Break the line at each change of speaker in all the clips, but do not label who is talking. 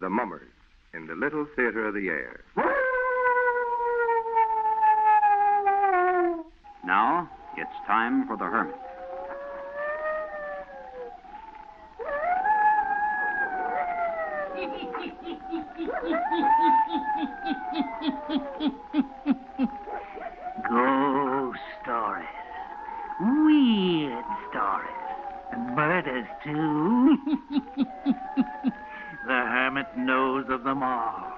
The Mummers in the Little Theater of the Air.
Now, it's time for the Hermit.
Ghost stories. Weird stories. And murders, too. The Hermit knows of them all.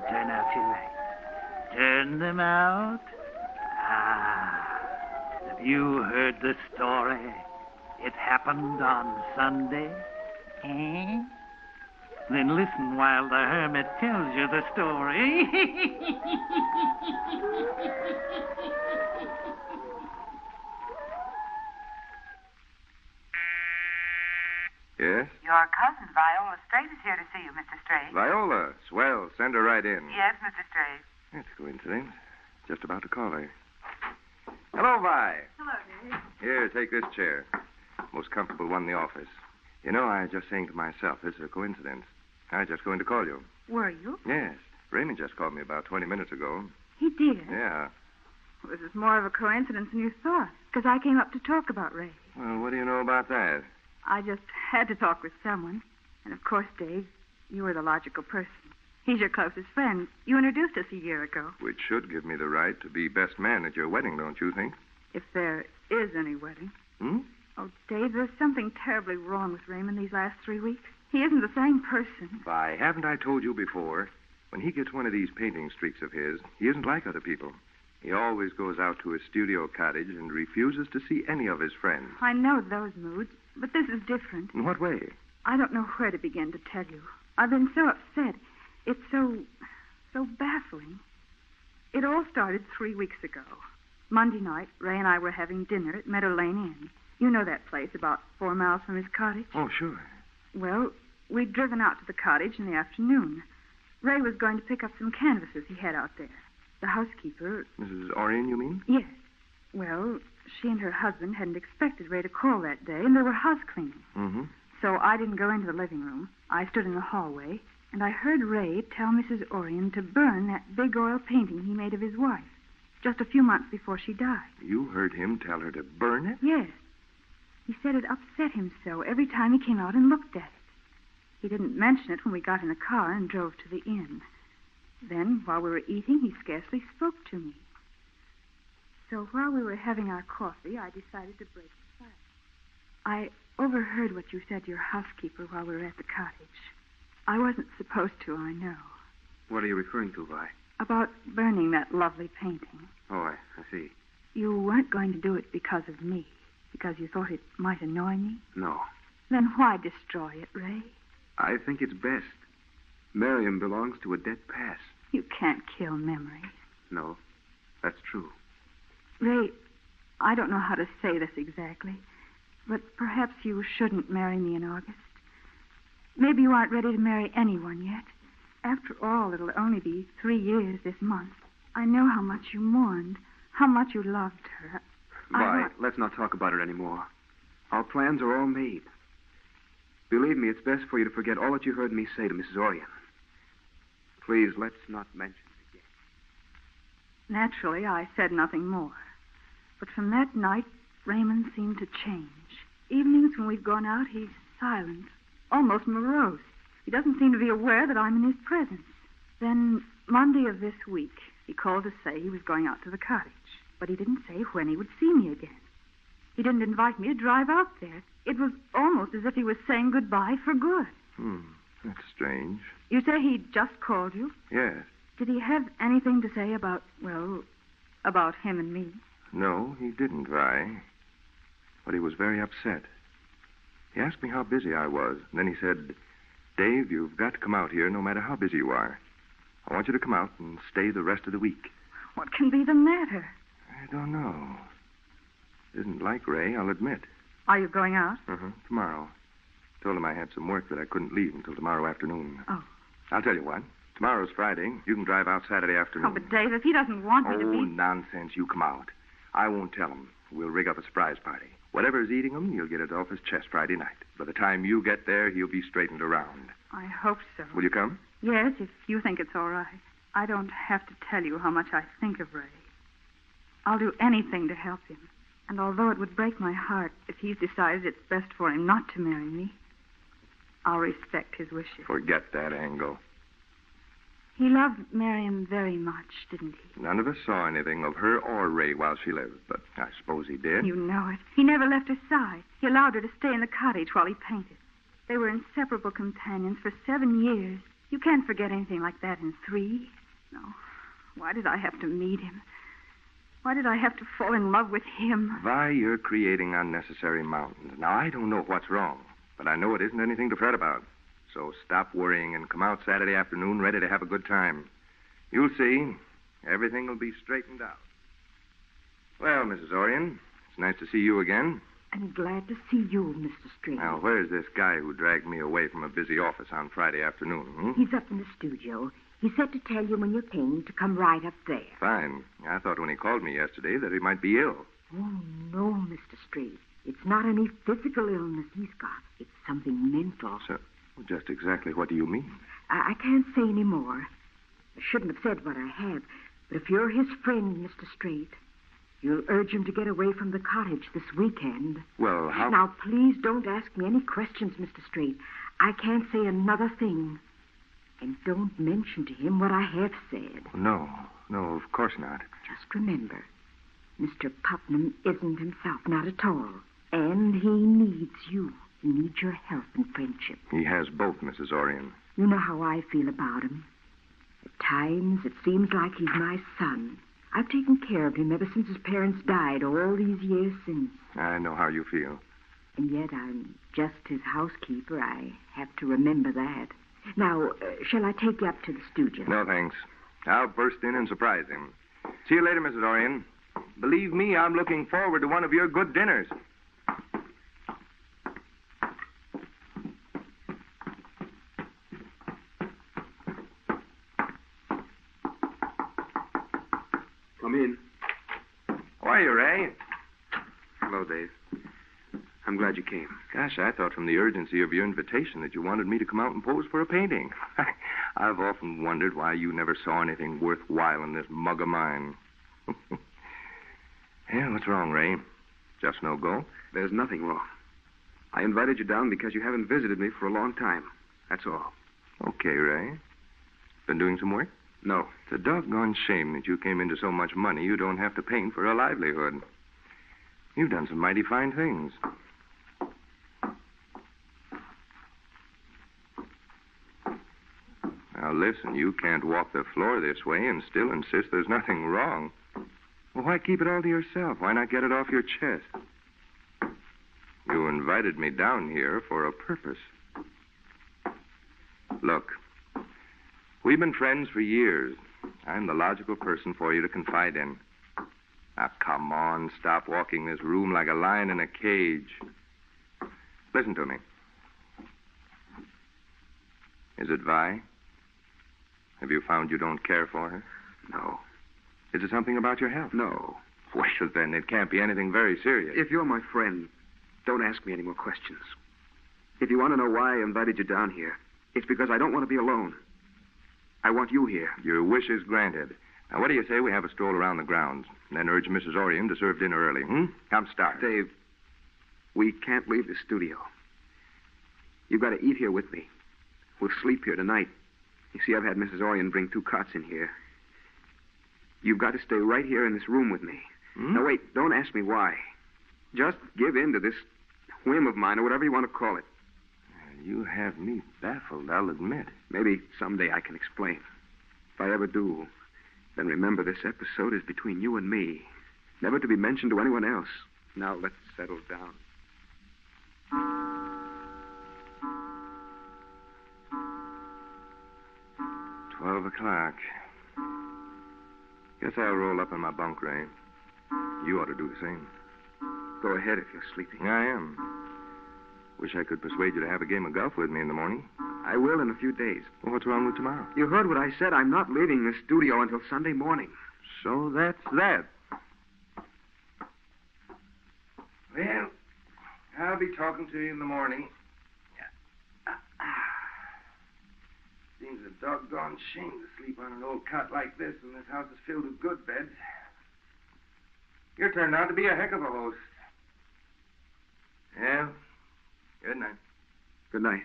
Turn out your lights. Turn them out. Have you heard the story? It happened on Sunday. Eh? Then listen while the Hermit tells you the story.
Yes?
Your cousin, Viola Straight, is here to see you, Mr. Straight.
Viola. Swell. Send her right in.
Yes, Mr. Straight.
That's a coincidence. Just about to call her. Hello, Vi.
Hello, Dave.
Here, take this chair. Most comfortable one in the office. You know, I was just saying to myself, this is a coincidence. I was just going to call you.
Were you?
Yes. Raymond just called me about 20 minutes ago.
He did?
Yeah.
Well, this is more of a coincidence than you thought, because I came up to talk about Ray.
Well, what do you know about that?
I just had to talk with someone. And, of course, Dave, you were the logical person. He's your closest friend. You introduced us a year ago.
Which should give me the right to be best man at your wedding, don't you think?
If there is any wedding.
Hmm?
Oh, Dave, there's something terribly wrong with Raymond these last 3 weeks. He isn't the same person.
Vi, haven't I told you before? When he gets one of these painting streaks of his, he isn't like other people. He always goes out to his studio cottage and refuses to see any of his friends.
I know those moods, but this is different.
In what way?
I don't know where to begin to tell you. I've been so upset. It's so baffling. It all started 3 weeks ago. Monday night, Ray and I were having dinner at Meadow Lane Inn. You know that place about 4 miles from his cottage?
Oh, sure.
Well, we'd driven out to the cottage in the afternoon. Ray was going to pick up some canvases he had out there. The housekeeper...
Mrs. Orion, you mean?
Yes. Well, she and her husband hadn't expected Ray to call that day, and they were house cleaning.
Mm-hmm.
So I didn't go into the living room. I stood in the hallway, and I heard Ray tell Mrs. Orion to burn that big oil painting he made of his wife, just a few months before she died.
You heard him tell her to burn it?
Yes. He said it upset him so every time he came out and looked at it. He didn't mention it when we got in the car and drove to the inn. Then, while we were eating, he scarcely spoke to me. So while we were having our coffee, I decided to break the silence. I overheard what you said to your housekeeper while we were at the cottage. I wasn't supposed to, I know.
What are you referring to, Vi?
About burning that lovely painting.
Oh, I see.
You weren't going to do it because of me, because you thought it might annoy me?
No.
Then why destroy it, Ray?
I think it's best. Miriam belongs to a dead past.
You can't kill memories.
No, that's true.
Ray, I don't know how to say this exactly, but perhaps you shouldn't marry me in August. Maybe you aren't ready to marry anyone yet. After all, it'll only be 3 years this month. I know how much you mourned, how much you loved her.
Vi, let's not talk about it anymore. Our plans are all made. Believe me, it's best for you to forget all that you heard me say to Mrs. Orion. Please, let's not mention it again.
Naturally, I said nothing more. But from that night, Raymond seemed to change. Evenings when we've gone out, he's silent, almost morose. He doesn't seem to be aware that I'm in his presence. Then, Monday of this week, he called to say he was going out to the cottage. But he didn't say when he would see me again. He didn't invite me to drive out there. It was almost as if he was saying goodbye for good.
That's strange.
You say he just called you?
Yes.
Did he have anything to say about him and me?
No, he didn't, Vi. But he was very upset. He asked me how busy I was. And then he said, Dave, you've got to come out here no matter how busy you are. I want you to come out and stay the rest of the week.
What can be the matter?
I don't know. Isn't like Ray, I'll admit.
Are you going out?
Tomorrow. Told him I had some work that I couldn't leave until tomorrow afternoon.
Oh.
I'll tell you what. Tomorrow's Friday. You can drive out Saturday afternoon.
Oh, but Dave, if he doesn't want me to be...
Oh, nonsense. You come out. I won't tell him. We'll rig up a surprise party. Whatever's eating him, you'll get it off his chest Friday night. By the time you get there, he'll be straightened around.
I hope so.
Will you come?
Yes, if you think it's all right. I don't have to tell you how much I think of Ray. I'll do anything to help him. And although it would break my heart if he decides it's best for him not to marry me, I'll respect his wishes.
Forget that angle.
He loved Marion very much, didn't he?
None of us saw anything of her or Ray while she lived, but I suppose he did.
You know it. He never left her side. He allowed her to stay in the cottage while he painted. They were inseparable companions for 7 years. You can't forget anything like that in 3. No. Why did I have to meet him? Why did I have to fall in love with him?
Vi, you're creating unnecessary mountains. Now, I don't know what's wrong, but I know it isn't anything to fret about. So stop worrying and come out Saturday afternoon ready to have a good time. You'll see. Everything will be straightened out. Well, Mrs. Orion, it's nice to see you again.
I'm glad to see you, Mr. Strange.
Now, where's this guy who dragged me away from a busy office on Friday afternoon?
He's up in the studio. He said to tell you when you came to come right up there.
Fine. I thought when he called me yesterday that he might be ill.
Oh, no, Mr. Strange. It's not any physical illness he's got. It's something mental.
So, just exactly what do you mean?
I can't say any more. I shouldn't have said what I have. But if you're his friend, Mr. Straight, you'll urge him to get away from the cottage this weekend.
Well, how...
Now, please don't ask me any questions, Mr. Straight. I can't say another thing. And don't mention to him what I have said.
No, of course not.
Just remember, Mr. Putnam isn't himself, not at all. And he needs you. He needs your help and friendship.
He has both, Mrs. Orion.
You know how I feel about him. At times, it seems like he's my son. I've taken care of him ever since his parents died all these years since.
I know how you feel.
And yet I'm just his housekeeper. I have to remember that. Now, shall I take you up to the studio?
No, thanks. I'll burst in and surprise him. See you later, Mrs. Orion. Believe me, I'm looking forward to one of your good dinners.
Come in.
How are you, Ray?
Hello, Dave. I'm glad you came.
Gosh, I thought from the urgency of your invitation that you wanted me to come out and pose for a painting. I've often wondered why you never saw anything worthwhile in this mug of mine. Yeah, what's wrong, Ray? Just no go?
There's nothing wrong. I invited you down because you haven't visited me for a long time. That's all.
Okay, Ray. Been doing some work?
No.
It's a doggone shame that you came into so much money you don't have to paint for a livelihood. You've done some mighty fine things. Now, listen, you can't walk the floor this way and still insist there's nothing wrong. Well, why keep it all to yourself? Why not get it off your chest? You invited me down here for a purpose. Look, we've been friends for years. I'm the logical person for you to confide in. Now, come on, stop walking this room like a lion in a cage. Listen to me. Is it Vi? Have you found you don't care for her?
No.
Is it something about your health?
No.
Well, then it can't be anything very serious.
If you're my friend, don't ask me any more questions. If you want to know why I invited you down here, it's because I don't want to be alone. I want you here.
Your wish is granted. Now, what do you say we have a stroll around the grounds, and then urge Mrs. Orion to serve dinner early, Come start.
Dave, we can't leave the studio. You've got to eat here with me. We'll sleep here tonight. You see, I've had Mrs. Orion bring 2 cots in here. You've got to stay right here in this room with me. Now, wait, don't ask me why. Just give in to this whim of mine, or whatever you want to call it.
You have me baffled, I'll admit.
Maybe someday I can explain. If I ever do, then remember this episode is between you and me, never to be mentioned to anyone else. Now, let's settle down.
12 o'clock. Guess I'll roll up in my bunk, Ray. You ought to do the same.
Go ahead if you're sleeping.
I am. Wish I could persuade you to have a game of golf with me in the morning.
I will in a few days.
Well, what's wrong with tomorrow?
You heard what I said. I'm not leaving the studio until Sunday morning.
So that's that. Well, I'll be talking to you in the morning. Seems a doggone shame to sleep on an old cot like this when this house is filled with good beds. You're turned out to be a heck of a host. Yeah. Good night.
Good night.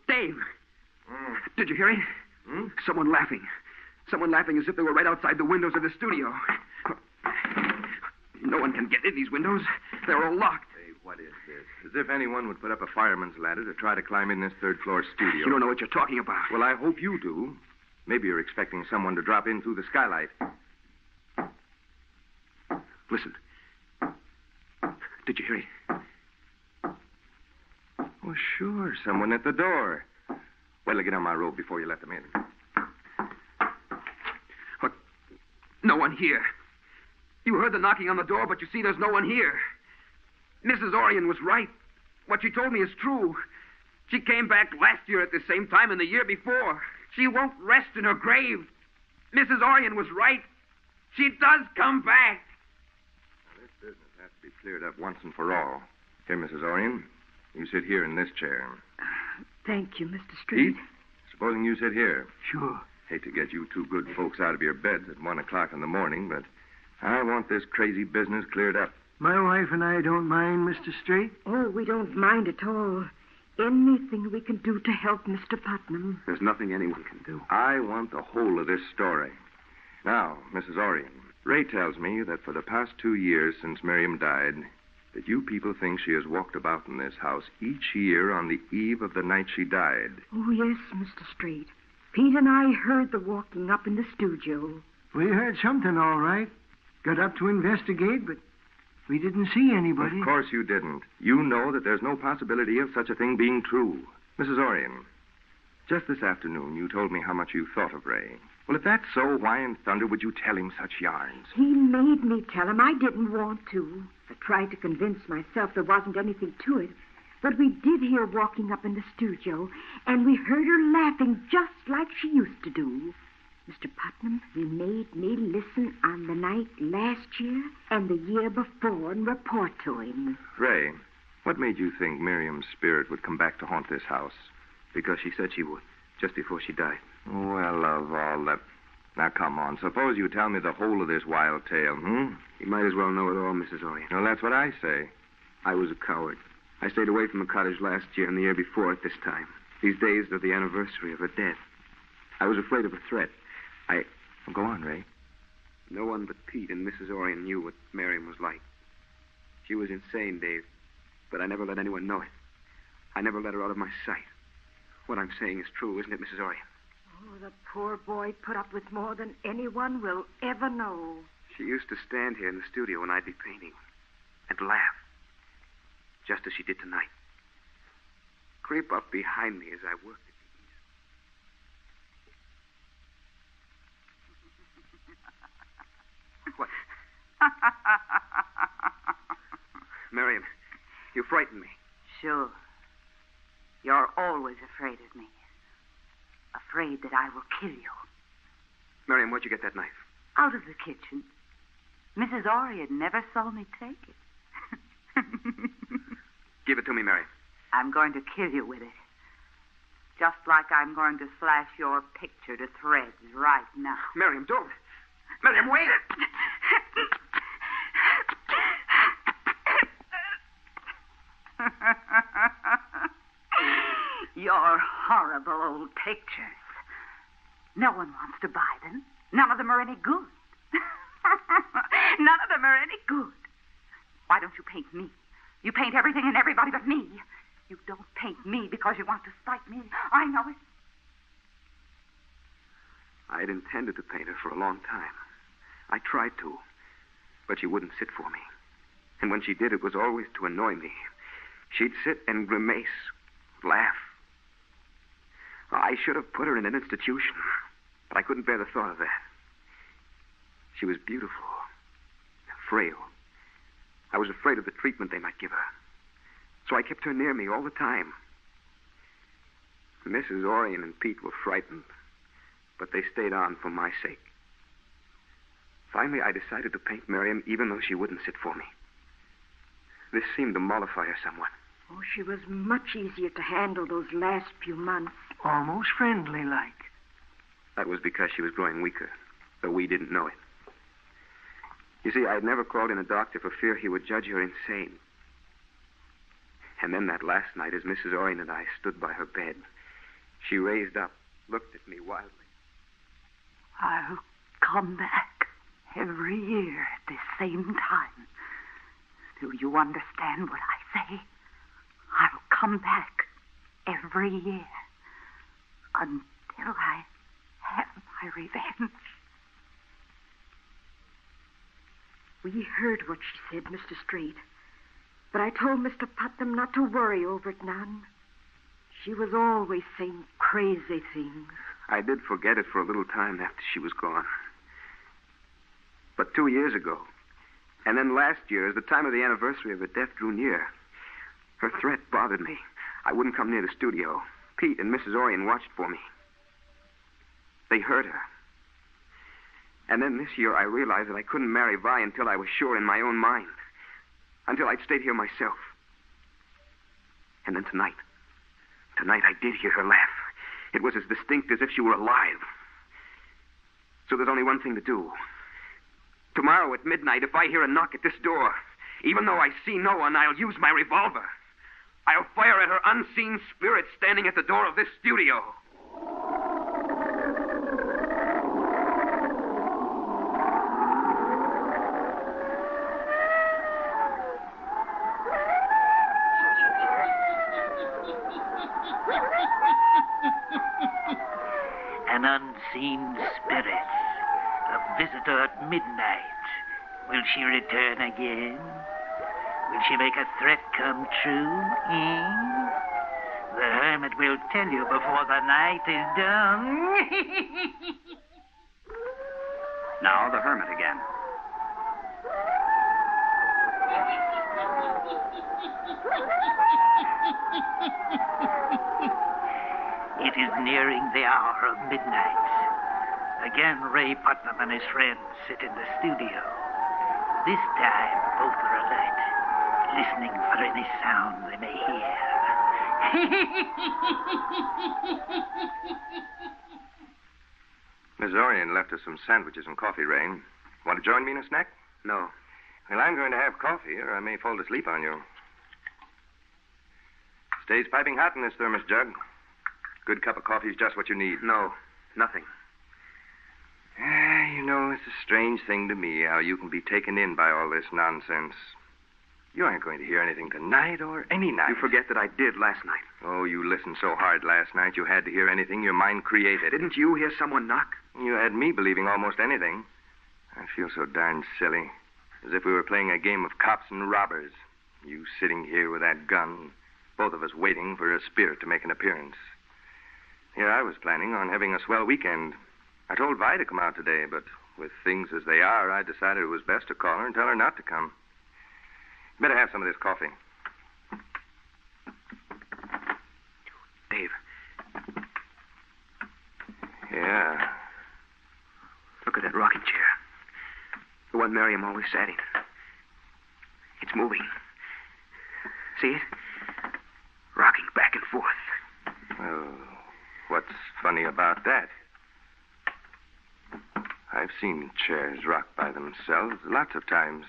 Dave. Did you hear it? Someone laughing. Someone laughing as if they were right outside the windows of the studio. No one can get in these windows. They're all locked.
Dave, what is this? As if anyone would put up a fireman's ladder to try to climb in this third-floor studio.
You don't know what you're talking about.
Well, I hope you do. Maybe you're expecting someone to drop in through the skylight.
Listen. Did you hear it?
Oh, sure. Someone at the door. Well, get on my robe before you let them in.
What? No one here. You heard the knocking on the door, but you see there's no one here. Mrs. Orion was right. What she told me is true. She came back last year at the same time and the year before. She won't rest in her grave. Mrs. Orion was right. She does come back.
Now, this business has to be cleared up once and for all. Here, Mrs. Orion, you sit here in this chair.
Thank you, Mr. Street.
Pete, supposing you sit here.
Sure.
Hate to get you two good folks out of your beds at 1 o'clock in the morning, but I want this crazy business cleared up.
My wife and I don't mind, Mr. Straight.
Oh, we don't mind at all. Anything we can do to help Mr. Putnam.
There's nothing anyone can do.
I want the whole of this story. Now, Mrs. Orion, Ray tells me that for the past 2 years since Miriam died, that you people think she has walked about in this house each year on the eve of the night she died.
Oh, yes, Mr. Straight. Pete and I heard the walking up in the studio.
We heard something, all right. Got up to investigate, but we didn't see anybody.
Of course you didn't. You know that there's no possibility of such a thing being true. Mrs. Orion, just this afternoon you told me how much you thought of Ray. Well, if that's so, why in thunder would you tell him such yarns?
He made me tell him. I didn't want to. I tried to convince myself there wasn't anything to it. But we did hear walking up in the studio, and we heard her laughing just like she used to do. Mr. Putnam, he made me listen on the night last year and the year before and report to him.
Ray, what made you think Miriam's spirit would come back to haunt this house?
Because she said she would, just before she died.
Well, of all that... Now, come on. Suppose you tell me the whole of this wild tale,
You might as well know it all, Mrs. Orion.
Well, that's what I say.
I was a coward. I stayed away from the cottage last year and the year before at this time. These days are the anniversary of her death. I was afraid of a threat.
Well, go on, Ray.
No one but Pete and Mrs. Orion knew what Miriam was like. She was insane, Dave, but I never let anyone know it. I never let her out of my sight. What I'm saying is true, isn't it, Mrs. Orion?
Oh, the poor boy put up with more than anyone will ever know.
She used to stand here in the studio when I'd be painting and laugh, just as she did tonight. Creep up behind me as I worked at the easel. What? Miriam, you frightened me.
Sure. You're always afraid of me. Afraid that I will kill you.
Miriam, where'd you get that knife?
Out of the kitchen. Mrs. Orion never saw me take it.
Give it to me, Miriam.
I'm going to kill you with it. Just like I'm going to slash your picture to threads right now.
Miriam, don't. Miriam, wait!
Your horrible old pictures. No one wants to buy them. None of them are any good. None of them are any good. Why don't you paint me? You paint everything and everybody but me. You don't paint me because you want to spite me. I know it.
I'd intended to paint her for a long time. I tried to, but she wouldn't sit for me. And when she did, it was always to annoy me. She'd sit and grimace, laugh. I should have put her in an institution, but I couldn't bear the thought of that. She was beautiful frail. I was afraid of the treatment they might give her. So I kept her near me all the time. Mrs. Orion and Pete were frightened, but they stayed on for my sake. Finally, I decided to paint Miriam even though she wouldn't sit for me. This seemed to mollify her somewhat.
Oh, she was much easier to handle those last few months.
Almost friendly-like.
That was because she was growing weaker, though we didn't know it. You see, I had never called in a doctor for fear he would judge her insane. And then that last night, as Mrs. Orion and I stood by her bed, she raised up, looked at me wildly.
I'll come back every year at this same time. Do you understand what I say? I'll come back every year until I have my revenge.
We heard what she said, Mr. Straight. But I told Mr. Putnam not to worry over it none. She was always saying crazy things.
I did forget it for a little time after she was gone. But 2 years ago, and then last year, as the time of the anniversary of her death drew near, her threat bothered me. I wouldn't come near the studio. Pete and Mrs. Orion watched for me. They heard her. And then this year I realized that I couldn't marry Vi until I was sure in my own mind. Until I'd stayed here myself. And then tonight I did hear her laugh. It was as distinct as if she were alive. So there's only one thing to do. Tomorrow at midnight, if I hear a knock at this door, even though I see no one, I'll use my revolver. I'll fire at her unseen spirit standing at the door of this studio.
An unseen spirit, a visitor at midnight. Will she return again? Will she make a threat come true? The Hermit will tell you before the night is done.
Now the Hermit again.
It is nearing the hour of midnight. Again, Ray Putnam and his friends sit in the studio. This time, both are alert, listening for any sound they may hear.
Miss Orion left us some sandwiches and coffee, Ray. Want to join me in a snack?
No.
Well, I'm going to have coffee, or I may fall asleep on you. Stays piping hot in this thermos jug. Good cup of coffee is just what you need.
No, nothing.
You know, it's a strange thing to me how you can be taken in by all this nonsense. You aren't going to hear anything tonight or any night.
You forget that I did last night.
Oh, you listened so hard last night you had to hear anything your mind created.
Didn't you hear someone knock?
You had me believing almost anything. I feel so darn silly. As if we were playing a game of cops and robbers. You sitting here with that gun. Both of us waiting for a spirit to make an appearance. Here I was planning on having a swell weekend. I told Vi to come out today, but with things as they are, I decided it was best to call her and tell her not to come. Better have some of this coffee.
Dave.
Yeah.
Look at that rocking chair. The one Miriam always sat in. It's moving. See it? Rocking back and forth.
Well, what's funny about that? I've seen chairs rock by themselves lots of times.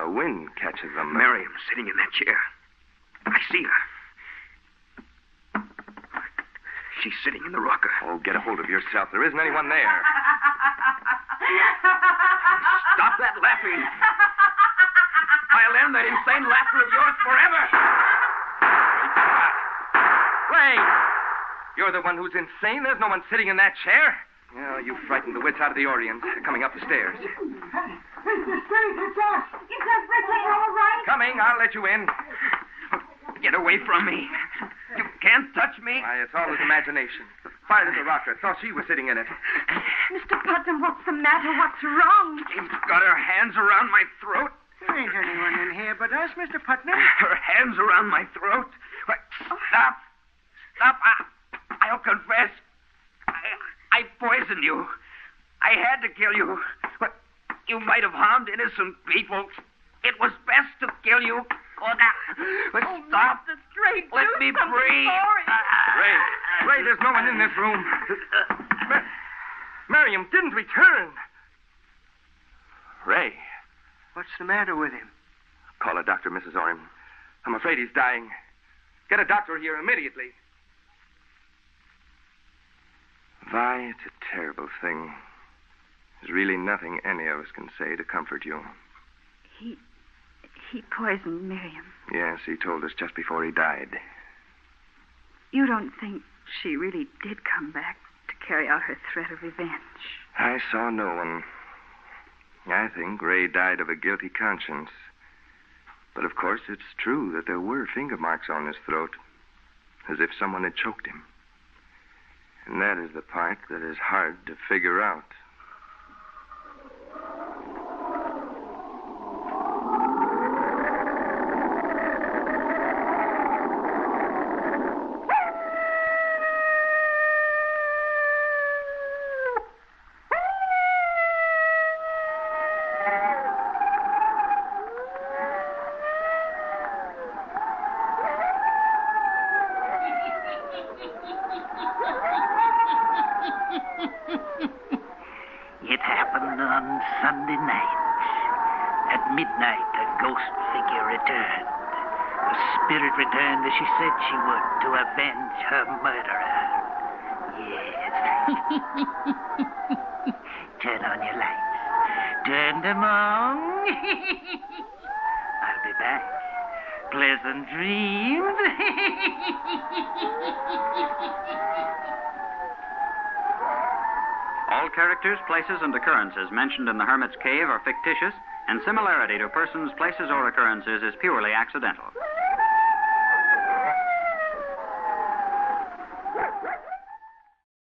Wind catches them.
Miriam sitting in that chair. I see her. She's sitting in the rocker.
Oh, get a hold of yourself. There isn't anyone there.
Stop that laughing. I'll end that insane laughter of yours forever.
Ray! You're the one who's insane. There's no one sitting in that chair. Oh, you frightened the wits out of the Orions. They're coming up the stairs.
Mr. Straight, it's us. Is everything all right?
Coming. I'll let you in.
Get away from me. You can't touch me.
Why, it's all his imagination. Fired at the rocker. Thought she was sitting in it.
Mr. Putnam, what's the matter? What's wrong?
She's got her hands around my throat.
There ain't anyone in here but us, Mr. Putnam.
Her hands around my throat. Stop. Stop. I'll confess. I poisoned you. I had to kill you. But you might have harmed innocent people. It was best to kill you. But stop. Let me breathe.
Ray, there's no one in this room. Miriam didn't return. Ray.
What's the matter with him?
Call a doctor, Mrs. Orrin. I'm afraid he's dying. Get a doctor here immediately. Vi, it's a terrible thing. There's really nothing any of us can say to comfort you.
He poisoned Miriam.
Yes, he told us just before he died.
You don't think she really did come back to carry out her threat of revenge?
I saw no one. I think Ray died of a guilty conscience. But of course, it's true that there were finger marks on his throat, as if someone had choked him. And that is the part that is hard to figure out.
It happened on Sunday night. At midnight, a ghost figure returned. A spirit returned as she said she would to avenge her murderer. Yes. Turn on your lights. Turn them on. I'll be back. Pleasant dreams.
All characters, places, and occurrences mentioned in the Hermit's Cave are fictitious, and similarity to persons, places, or occurrences is purely accidental.